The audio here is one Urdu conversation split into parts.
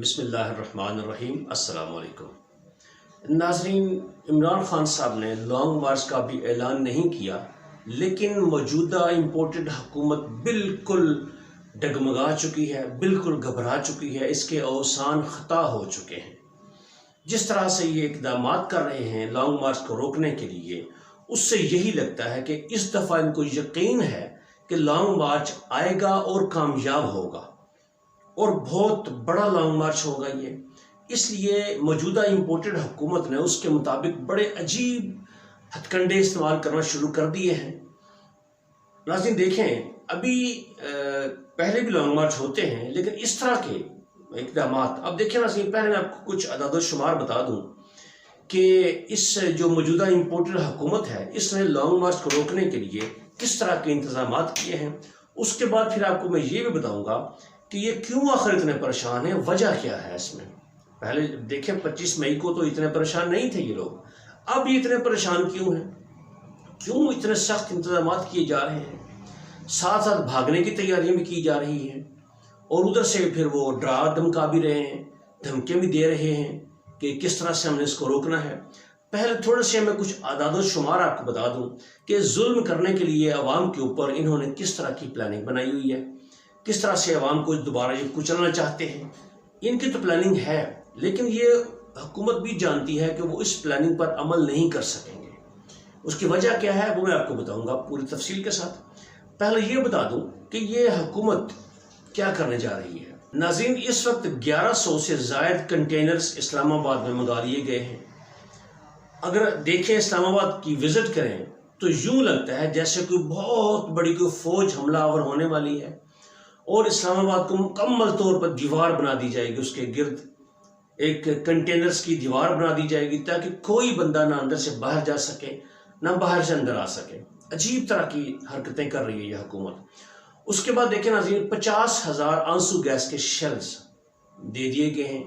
بسم اللہ الرحمن الرحیم۔ السلام علیکم ناظرین، عمران خان صاحب نے لانگ مارچ کا بھی اعلان نہیں کیا، لیکن موجودہ امپورٹڈ حکومت بالکل ڈگمگا چکی ہے، بالکل گھبرا چکی ہے، اس کے اوسان خطا ہو چکے ہیں۔ جس طرح سے یہ اقدامات کر رہے ہیں لانگ مارچ کو روکنے کے لیے، اس سے یہی لگتا ہے کہ اس دفعہ ان کو یقین ہے کہ لانگ مارچ آئے گا اور کامیاب ہوگا، اور بہت بڑا لانگ مارچ ہوگا یہ۔ اس لیے موجودہ امپورٹڈ حکومت نے اس کے مطابق بڑے عجیب ہتھ کنڈے استعمال کرنا شروع کر دیے ہیں۔ ناظرین دیکھیں، ابھی پہلے بھی لانگ مارچ ہوتے ہیں، لیکن اس طرح کے اقدامات، اب دیکھیں ناظرین، پہلے میں آپ کو کچھ اعداد و شمار بتا دوں کہ اس جو موجودہ امپورٹڈ حکومت ہے، اس نے لانگ مارچ کو روکنے کے لیے کس طرح کے انتظامات کیے ہیں۔ اس کے بعد پھر آپ کو میں یہ بھی بتاؤں گا کہ یہ کیوں آخر اتنے پریشان ہیں، وجہ کیا ہے اس میں۔ پہلے دیکھیں 25 مئی کو تو اتنے پریشان نہیں تھے یہ لوگ، اب یہ اتنے پریشان کیوں ہیں، کیوں اتنے سخت انتظامات کیے جا رہے ہیں، ساتھ ساتھ بھاگنے کی تیاریاں بھی کی جا رہی ہیں، اور ادھر سے پھر وہ ڈرا دھمکا بھی رہے ہیں، دھمکیاں بھی دے رہے ہیں کہ کس طرح سے ہم نے اس کو روکنا ہے۔ پہلے تھوڑے سے میں کچھ اعداد و شمار آپ کو بتا دوں کہ ظلم کرنے کے لیے عوام کے اوپر انہوں نے کس طرح کی پلاننگ بنائی ہوئی ہے، کس طرح سے عوام کو دوبارہ یہ کچلنا چاہتے ہیں۔ ان کی تو پلاننگ ہے، لیکن یہ حکومت بھی جانتی ہے کہ وہ اس پلاننگ پر عمل نہیں کر سکیں گے۔ اس کی وجہ کیا ہے وہ میں آپ کو بتاؤں گا پوری تفصیل کے ساتھ۔ پہلے یہ بتا دوں کہ یہ حکومت کیا کرنے جا رہی ہے۔ ناظرین، اس وقت 1100 سے زائد کنٹینرز اسلام آباد میں منگا لیے گئے ہیں۔ اگر دیکھیں اسلام آباد کی وزٹ کریں تو یوں لگتا ہے جیسے کوئی بہت بڑی کوئی فوج حملہ آور ہونے والی ہے، اور اسلام آباد کو مکمل طور پر دیوار بنا دی جائے گی، اس کے گرد ایک کنٹینرز کی دیوار بنا دی جائے گی تاکہ کوئی بندہ نہ اندر سے باہر جا سکے نہ باہر سے اندر آ سکے۔ عجیب طرح کی حرکتیں کر رہی ہے یہ حکومت۔ اس کے بعد دیکھیں ناظرین، 50,000 آنسو گیس کے شیلز دے دیے گئے ہیں،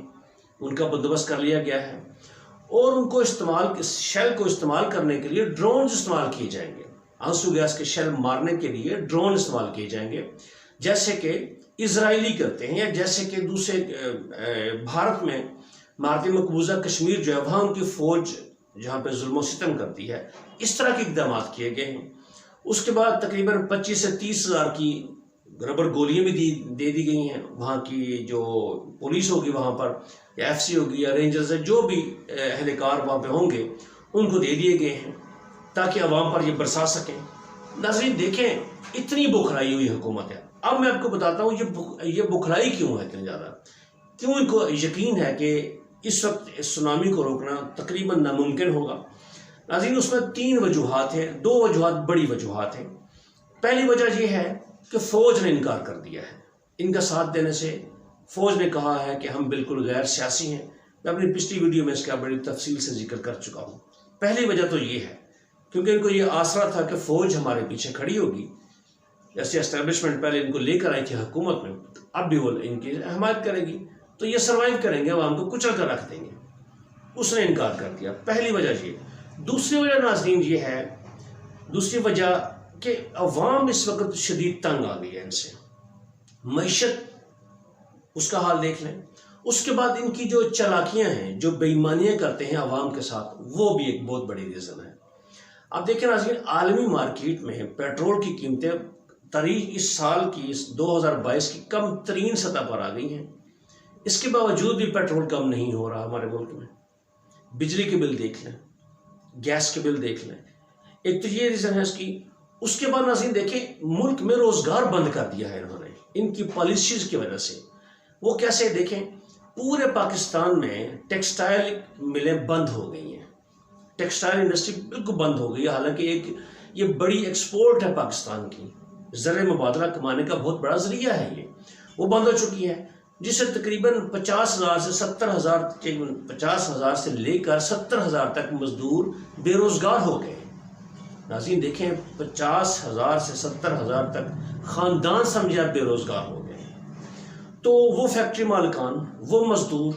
ان کا بندوبست کر لیا گیا ہے، اور ان کو شیل کو استعمال کرنے کے لیے ڈرونز استعمال کیے جائیں گے۔ آنسو گیس کے شیل مارنے کے لیے ڈرون استعمال کیے جائیں گے، جیسے کہ اسرائیلی کرتے ہیں، یا جیسے کہ دوسرے بھارت میں بھارتی مقبوضہ کشمیر جو ہے وہاں ان کی فوج جہاں پہ ظلم و ستم کرتی ہے، اس طرح کے اقدامات کیے گئے ہیں۔ اس کے بعد تقریباً 25 سے 30,000 کی ربر گولیاں بھی دے دی گئی ہیں۔ وہاں کی جو پولیس ہوگی وہاں پر، یا ایف سی ہوگی یا رینجرز، جو بھی اہلکار وہاں پہ ہوں گے، ان کو دے دیے گئے ہیں تاکہ عوام پر یہ برسا سکیں۔ ناظرین دیکھیں، اتنی بکھرائی ہوئی حکومت ہے۔ اب میں آپ کو بتاتا ہوں یہ بکھرائی کیوں ہے اتنی زیادہ، کیوں ان کو یقین ہے کہ اس وقت اس سونامی کو روکنا تقریباً ناممکن ہوگا۔ ناظرین، اس میں 3 وجوہات ہیں، 2 وجوہات بڑی وجوہات ہیں۔ پہلی وجہ یہ ہے کہ فوج نے انکار کر دیا ہے ان کا ساتھ دینے سے۔ فوج نے کہا ہے کہ ہم بالکل غیر سیاسی ہیں۔ میں اپنی پچھلی ویڈیو میں اس کا بڑی تفصیل سے ذکر کر چکا ہوں۔ پہلی وجہ تو یہ ہے کیونکہ ان کو یہ آسرا تھا کہ فوج ہمارے پیچھے کھڑی ہوگی، جیسے اسٹیبلشمنٹ پہلے ان کو لے کر آئی تھی حکومت میں، اب بھی وہ ان کی حمایت کرے گی تو یہ سروائیو کریں گے، عوام کو کچل کر رکھ دیں گے۔ اس نے انکار کر دیا، پہلی وجہ یہ۔ دوسری وجہ ناظرین یہ ہے، دوسری وجہ کہ عوام اس وقت شدید تنگ آ گئی ہے ان سے، معیشت اس کا حال دیکھ لیں۔ اس کے بعد ان کی جو چالاکیاں ہیں، جو بے ایمانیاں کرتے ہیں عوام کے ساتھ، وہ بھی ایک بہت بڑی ریزن ہے۔ اب دیکھیں ناظرین، عالمی مارکیٹ میں پیٹرول کی قیمتیں تاریخ اس سال کی 2022 کی کم ترین سطح پر آ گئی ہیں۔ اس کے باوجود بھی پیٹرول کم نہیں ہو رہا ہمارے ملک میں۔ بجلی کے بل دیکھ لیں، گیس کے بل دیکھ لیں، ایک تو یہ ریزن ہے اس کی۔ اس کے بعد ناظرین دیکھیں، ملک میں روزگار بند کر دیا ہے انہوں نے ان کی پالیسیز کی وجہ سے۔ وہ کیسے؟ دیکھیں، پورے پاکستان میں ٹیکسٹائل ملیں بند ہو گئی ہیں، ٹیکسٹائل انڈسٹری بالکل بند ہو گئی ہے، حالانکہ یہ بڑی ایکسپورٹ ہے پاکستان کی، زر مبادلہ کمانے کا بہت بڑا ذریعہ ہے، یہ وہ بند ہو چکی ہے، جس سے تقریباً 50,000 سے 70,000 50,000 سے لے کر 70,000 تک مزدور بے روزگار ہو گئے۔ ناظرین دیکھیں، 50,000 سے 70,000 تک خاندان سمجھے بے روزگار ہو گئے۔ تو وہ فیکٹری مالکان، وہ مزدور،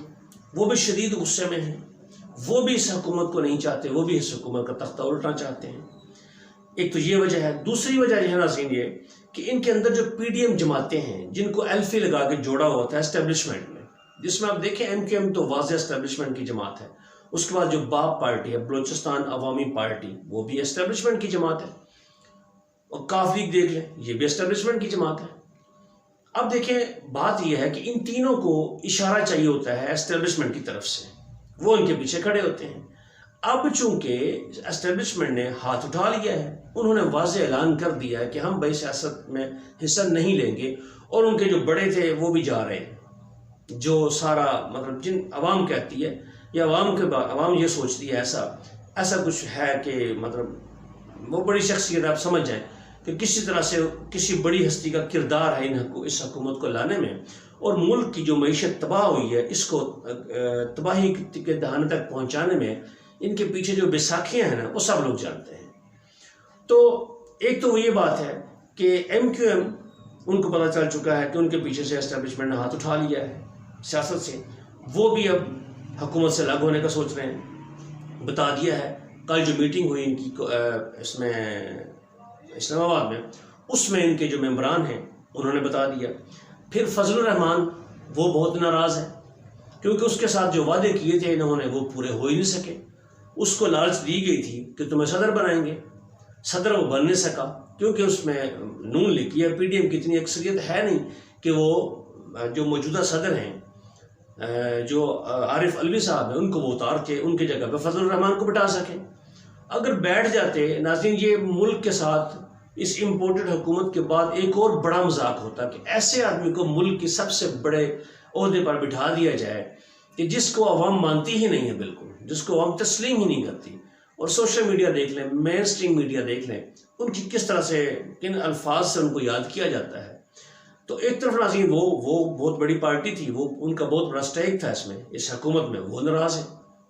وہ بھی شدید غصے میں ہیں، وہ بھی اس حکومت کو نہیں چاہتے، وہ بھی اس حکومت کا تختہ الٹنا چاہتے ہیں۔ ایک تو یہ وجہ ہے۔ دوسری وجہ یہ ہے ناظرین یہ کہ ان کے اندر جو پی ڈی ایم جماعتیں ہیں، جن کو ایلفی لگا کے جوڑا ہوا تھا اسٹیبلشمنٹ میں، جس میں آپ دیکھیں ایم کیو ایم تو واضح اسٹیبلشمنٹ کی جماعت ہے، اس کے بعد جو باپ پارٹی ہے بلوچستان عوامی پارٹی وہ بھی اسٹیبلشمنٹ کی جماعت ہے، اور کاف لیگ دیکھ لیں یہ بھی اسٹیبلشمنٹ کی جماعت ہے۔ اب دیکھیں بات یہ ہے کہ ان تینوں کو اشارہ چاہیے ہوتا ہے اسٹیبلشمنٹ کی طرف سے، وہ ان کے پیچھے کھڑے ہوتے ہیں۔ اب چونکہ اسٹیبلشمنٹ نے ہاتھ اٹھا لیا ہے، انہوں نے واضح اعلان کر دیا ہے کہ ہم بھائی سیاست میں حصہ نہیں لیں گے، اور ان کے جو بڑے تھے وہ بھی جا رہے ہیں، جو سارا مطلب جن عوام کہتی ہے یا عوام یہ سوچتی ہے ایسا کچھ ہے کہ مطلب وہ بڑی شخصیت آپ سمجھ جائیں کہ کسی طرح سے کسی بڑی ہستی کا کردار ہے اس حکومت کو لانے میں، اور ملک کی جو معیشت تباہ ہوئی ہے اس کو تباہی کے دہانے تک پہنچانے میں ان کے پیچھے جو بیساکھیاں ہیں نا وہ سب لوگ جانتے ہیں۔ تو ایک تو یہ بات ہے کہ ایم کیو ایم ان کو پتہ چل چکا ہے کہ ان کے پیچھے سے اسٹیبلشمنٹ نے ہاتھ اٹھا لیا ہے سیاست سے، وہ بھی اب حکومت سے الگ ہونے کا سوچ رہے ہیں۔ بتا دیا ہے کل جو میٹنگ ہوئی ان کی اس میں اسلام آباد میں، اس میں ان کے جو ممبران ہیں انہوں نے بتا دیا۔ پھر فضل الرحمان وہ بہت ناراض ہے کیونکہ اس کے ساتھ جو وعدے کیے تھے انہوں نے وہ پورے ہو ہی نہیں سکے۔ اس کو لالچ دی گئی تھی کہ تمہیں صدر بنائیں گے، صدر وہ بن نہیں سکا کیونکہ اس میں نون لکھی ہے، پی ڈی ایم کی اتنی اکثریت ہے نہیں کہ وہ جو موجودہ صدر ہیں جو عارف علوی صاحب ہیں ان کو وہ اتار کے ان کی جگہ پہ فضل الرحمان کو بٹھا سکیں۔ اگر بیٹھ جاتے ناظرین، یہ ملک کے ساتھ اس امپورٹڈ حکومت کے بعد ایک اور بڑا مذاق ہوتا کہ ایسے آدمی کو ملک کے سب سے بڑے عہدے پر بٹھا دیا جائے کہ جس کو عوام مانتی ہی نہیں ہے، بالکل جس کو عوام تسلیم ہی نہیں کرتی۔ اور سوشل میڈیا دیکھ لیں، مین اسٹریم میڈیا دیکھ لیں، ان کی کس طرح سے کن الفاظ سے ان کو یاد کیا جاتا ہے۔ تو ایک طرف ناظرین وہ بہت بڑی پارٹی تھی، وہ ان کا بہت بڑا سٹیک تھا اس حکومت میں، وہ ناراض ہے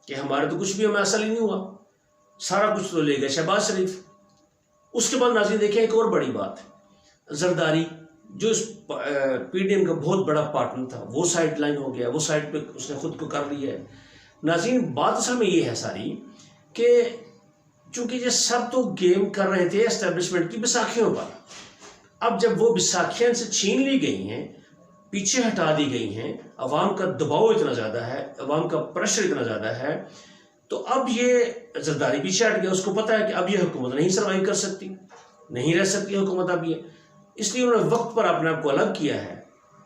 کہ ہمارے تو کچھ بھی ہمیں حاصل ہی نہیں ہوا، سارا کچھ تو لے گئے شہباز شریف۔ اس کے بعد ناظرین دیکھیں ایک اور بڑی بات، زرداری جو اس پی ڈی ایم کا بہت بڑا پارٹنر تھا وہ سائڈ لائن ہو گیا، وہ سائڈ پہ اس نے خود کو کر لیا ہے۔ ناظرین بات اصل میں یہ ہے ساری کہ چونکہ یہ سب تو گیم کر رہے تھے اسٹیبلشمنٹ کی بیساکھیوں پر، اب جب وہ بیساکھیاں سے چھین لی گئی ہیں، پیچھے ہٹا دی گئی ہیں، عوام کا دباؤ اتنا زیادہ ہے، عوام کا پریشر اتنا زیادہ ہے، تو اب یہ زرداری پیچھے ہٹ گیا۔ اس کو پتا ہے کہ اب یہ حکومت نہیں سروائیو کر سکتی، نہیں رہ سکتی حکومت اب یہ، اس لیے انہوں نے وقت پر اپنے آپ کو الگ کیا ہے،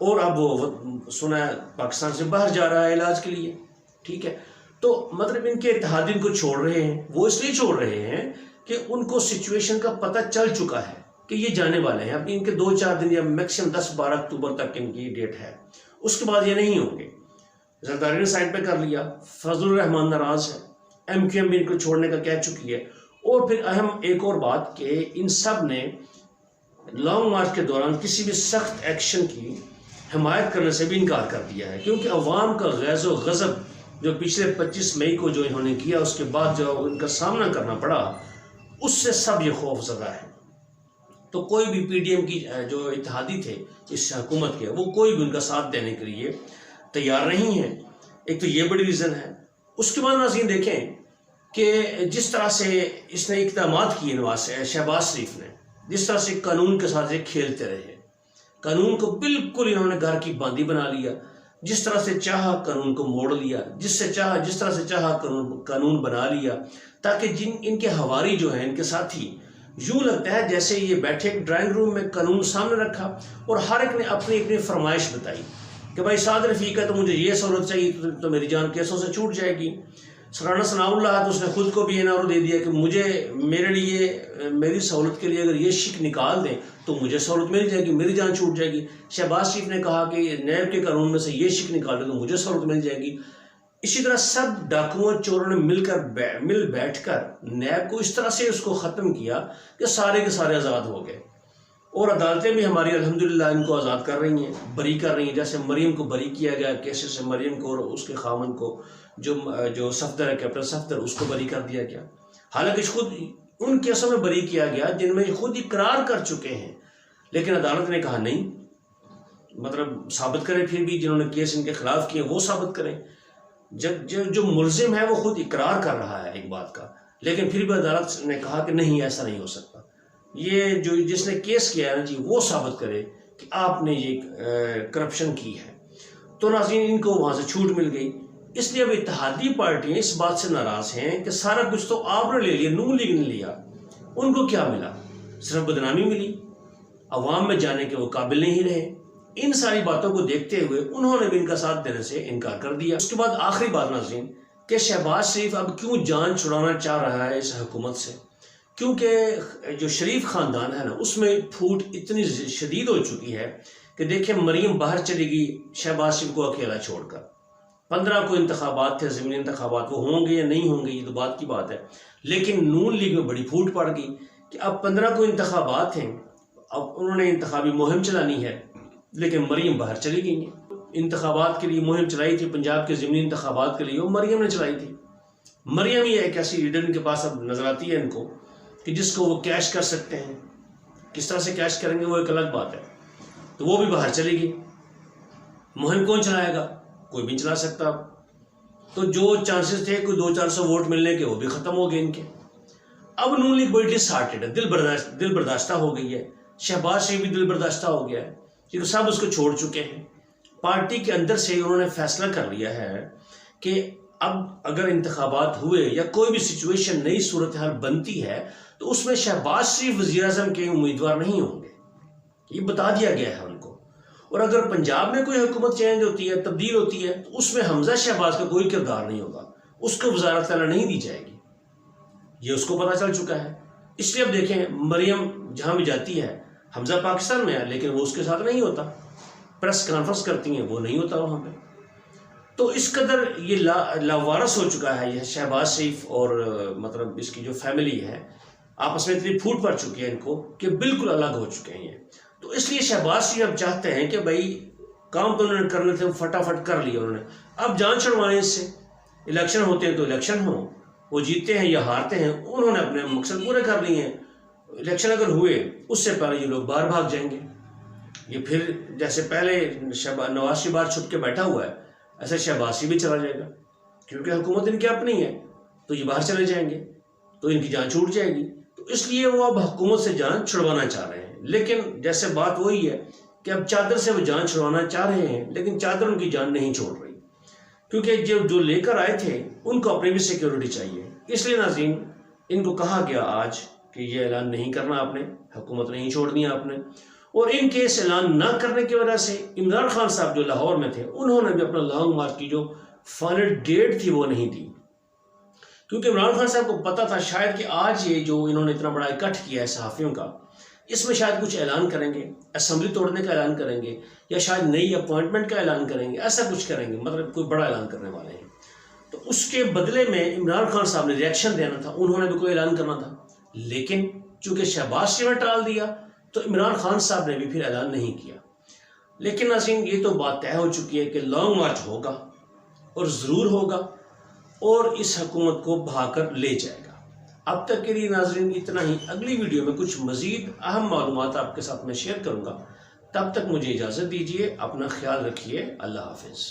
اور اب وہ سنا ہے پاکستان سے باہر جا رہا ہے علاج کے لیے، ٹھیک ہے۔ تو مطلب ان کے اتحادی ان کو چھوڑ رہے ہیں، وہ اس لیے چھوڑ رہے ہیں کہ ان کو سچویشن کا پتہ چل چکا ہے کہ یہ جانے والے ہیں، اب ان کے 2-4 دن یا میکسیمم 10-12 اکتوبر تک ان کی ڈیٹ ہے، اس کے بعد یہ نہیں ہوں گے۔ زرداری نے سائڈ پہ کر لیا، فضل الرحمان ناراض ہے، ایم کیو ایم بھی ان کو چھوڑنے کا کہہ چکی ہے۔ اور پھر اہم ایک اور بات کہ ان سب نے لانگ مارچ کے دوران کسی بھی سخت ایکشن کی حمایت کرنے سے بھی انکار کر دیا ہے، کیونکہ عوام کا غیظ و غضب جو پچھلے 25 مئی کو جو انہوں نے کیا، اس کے بعد جو ان کا سامنا کرنا پڑا، اس سے سب یہ خوف زدہ ہے۔ تو کوئی بھی پی ڈی ایم کی جو اتحادی تھے اس حکومت کے، وہ کوئی بھی ان کا ساتھ دینے کے لیے تیار نہیں ہے۔ ایک تو یہ بڑی ریزن ہے۔ اس کے بعد ناظرین دیکھیں کہ جس طرح سے اس نے اقدامات کیے شہباز شریف نے، جس طرح سے قانون کے ساتھ یہ کھیلتے رہے، قانون کو بالکل انہوں نے گھر کی باندھی بنا لیا، جس طرح سے چاہا قانون کو موڑ لیا، جس طرح سے چاہا قانون بنا لیا، تاکہ ان کے ہواری جو ہیں، ان کے ساتھی، یوں لگتا ہے جیسے یہ بیٹھے ایک ڈرائنگ روم میں قانون سامنے رکھا اور ہر ایک نے اپنی اپنی فرمائش بتائی کہ بھائی سعد رفیق ہے تو مجھے یہ سہولت چاہیے تو میری جان کیسوں سے چھوٹ جائے گی۔ سرانا ثناء اللہ تو اس نے خود کو بھی انعام دے دیا کہ میرے لیے میری سہولت کے لیے اگر یہ شک نکال دیں تو مجھے سہولت مل جائے گی، میری جان چھوٹ جائے گی۔ شہباز شریف نے کہا کہ نیب کے قانون میں سے یہ شک نکال دیں تو مجھے سہولت مل جائے گی۔ اسی طرح سب ڈاکوؤں چوروں نے مل بیٹھ کر نیب کو اس طرح سے اس کو ختم کیا کہ سارے کے سارے آزاد ہو گئے، اور عدالتیں بھی ہماری الحمدللہ ان کو آزاد کر رہی ہیں، بری کر رہی ہیں۔ جیسے مریم کو بری کیا گیا کیسے سے، مریم کو اور اس کے خاوند کو جو صفدر ہے کیپٹن صفدر، اس کو بری کر دیا گیا، حالانکہ خود ان کیسوں میں بری کیا گیا جن میں خود اقرار کر چکے ہیں، لیکن عدالت نے کہا نہیں، مطلب ثابت کریں، پھر بھی جنہوں نے کیس ان کے خلاف کیے وہ ثابت کریں۔ جو ملزم ہے وہ خود اقرار کر رہا ہے ایک بات کا، لیکن پھر بھی عدالت نے کہا کہ نہیں ایسا نہیں ہو سکتا، یہ جس نے کیس کیا ہے نا جی وہ ثابت کرے کہ آپ نے یہ کرپشن کی ہے۔ تو ناظرین ان کو وہاں سے چھوٹ مل گئی. اس لیے اب اتحادی پارٹیاں اس بات سے ناراض ہیں کہ سارا کچھ تو آپ نے لے لیا، نون لیگ نے لیا. ان کو کیا ملا؟ صرف بدنامی ملی، عوام میں جانے کے وہ قابل نہیں رہے. ان ساری باتوں کو دیکھتے ہوئے انہوں نے بھی ان کا ساتھ دینے سے انکار کر دیا. اس کے بعد آخری بات ناظرین کہ شہباز شریف اب کیوں جان چھڑانا چاہ رہا ہے اس حکومت سے، کیونکہ جو شریف خاندان ہے نا اس میں پھوٹ اتنی شدید ہو چکی ہے کہ دیکھیں مریم باہر چلی گئی شہباز شریف کو اکیلا چھوڑ کر. 15 کو انتخابات تھے، ضمنی انتخابات، وہ ہوں گے یا نہیں ہوں گے یہ تو بات کی بات ہے، لیکن نون لیگ میں بڑی پھوٹ پڑ گئی کہ اب 15 کو انتخابات ہیں، اب انہوں نے انتخابی مہم چلانی ہے، لیکن مریم باہر چلی گئی ہیں. انتخابات کے لیے مہم چلائی تھی، پنجاب کے ضمنی انتخابات کے لیے وہ مریم نے چلائی تھی. مریم ہی ایک ایسی لیڈر ان کے پاس اب نظر آتی ہے ان کو کہ جس کو وہ کیش کر سکتے ہیں. کس طرح سے کیش کریں گے وہ ایک الگ بات ہے. تو وہ بھی باہر چلی گئی. مہم کون چلائے گا؟ کوئی بھی چلا سکتا. تو جو چانسز تھے کوئی 200-400 ووٹ ملنے کے وہ بھی ختم ہو گئے ان کے. اب نون لیگ بڑی ڈسہارٹڈ ہے، دل برداشتہ ہو گئی ہے. شہباز شریف بھی دل برداشتہ ہو گیا ہے کیونکہ سب اس کو چھوڑ چکے ہیں. پارٹی کے اندر سے انہوں نے فیصلہ کر لیا ہے کہ اب اگر انتخابات ہوئے یا کوئی بھی سچویشن نئی صورتحال بنتی ہے تو اس میں شہباز شریف وزیر اعظم کے امیدوار نہیں ہوں گے. یہ بتا دیا گیا ہے ان کو. اور اگر پنجاب میں کوئی حکومت چینج ہوتی ہے، تبدیل ہوتی ہے، تو اس میں حمزہ شہباز کا کوئی کردار نہیں ہوگا، اس کو وزارت اعلیٰ نہیں دی جائے گی. یہ اس کو پتہ چل چکا ہے. اس لیے اب دیکھیں مریم جہاں بھی جاتی ہے، حمزہ پاکستان میں ہے لیکن وہ اس کے ساتھ نہیں ہوتا. پریس کانفرنس کرتی ہیں وہ نہیں ہوتا وہاں پہ. تو اس قدر یہ لاوارث ہو چکا ہے یہ شہباز شریف اور مطلب اس کی جو فیملی ہے، آپس میں اتنی پھوٹ پڑ چکی ہے ان کو کہ بالکل الگ ہو چکے ہیں. تو اس لیے شہباز شریف اب چاہتے ہیں کہ بھائی کام تو انہوں نے کرنے تھے فٹافٹ کر لیا انہوں نے، اب جان چھڑوائیں اس سے. الیکشن ہوتے ہیں تو الیکشن ہوں، وہ جیتے ہیں یا ہارتے ہیں، انہوں نے اپنے مقصد پورے کر لیے ہیں. الیکشن اگر ہوئے اس سے پہلے یہ لوگ باہر بھاگ جائیں گے. یہ پھر جیسے پہلے نواز شریف باہر چھپ کے بیٹھا ہوا ہے ایسے شہباز شریف بھی چلا جائے گا کیونکہ حکومت ان کی اپنی ہے. تو یہ باہر چلے جائیں گے تو ان کی جان چھوٹ جائے گی. تو اس لیے وہ اب حکومت سے جان چھڑوانا چاہ رہے ہیں. لیکن جیسے بات وہی ہے کہ اب چادر سے وہ جان چھڑوانا چاہ رہے ہیں لیکن چادر ان کی جان نہیں چھوڑ رہی کیونکہ جو لے کر آئے تھے ان کو اپنی بھی سیکیورٹی چاہیے. اس لیے ناظرین ان کو کہا گیا آج کہ یہ اعلان نہیں کرنا آپ نے، حکومت نہیں چھوڑنی آپ نے. اور ان کے اس اعلان نہ کرنے کی وجہ سے عمران خان صاحب جو لاہور میں تھے انہوں نے بھی اپنا لانگ مارچ کی جو فائنل ڈیٹ تھی وہ نہیں دی کیونکہ عمران خان صاحب کو پتا تھا شاید کہ آج یہ جو انہوں نے اتنا بڑا اکٹھ کیا ہے صحافیوں کا، اس میں شاید کچھ اعلان کریں گے، اسمبلی توڑنے کا اعلان کریں گے یا شاید نئی اپوائنٹمنٹ کا اعلان کریں گے، ایسا کچھ کریں گے، مطلب کوئی بڑا اعلان کرنے والے ہیں. تو اس کے بدلے میں عمران خان صاحب نے ریئیکشن دینا تھا، انہوں نے بھی کوئی اعلان کرنا تھا. لیکن چونکہ شہباز شریف نے ٹال دیا تو عمران خان صاحب نے بھی پھر اعلان نہیں کیا. لیکن ناظرین یہ تو بات طے ہو چکی ہے کہ لانگ مارچ ہوگا اور ضرور ہوگا اور اس حکومت کو بھا کر لے جائے گا. اب تک کے لیے ناظرین اتنا ہی. اگلی ویڈیو میں کچھ مزید اہم معلومات آپ کے ساتھ میں شیئر کروں گا. تب تک مجھے اجازت دیجیے، اپنا خیال رکھیے. اللہ حافظ.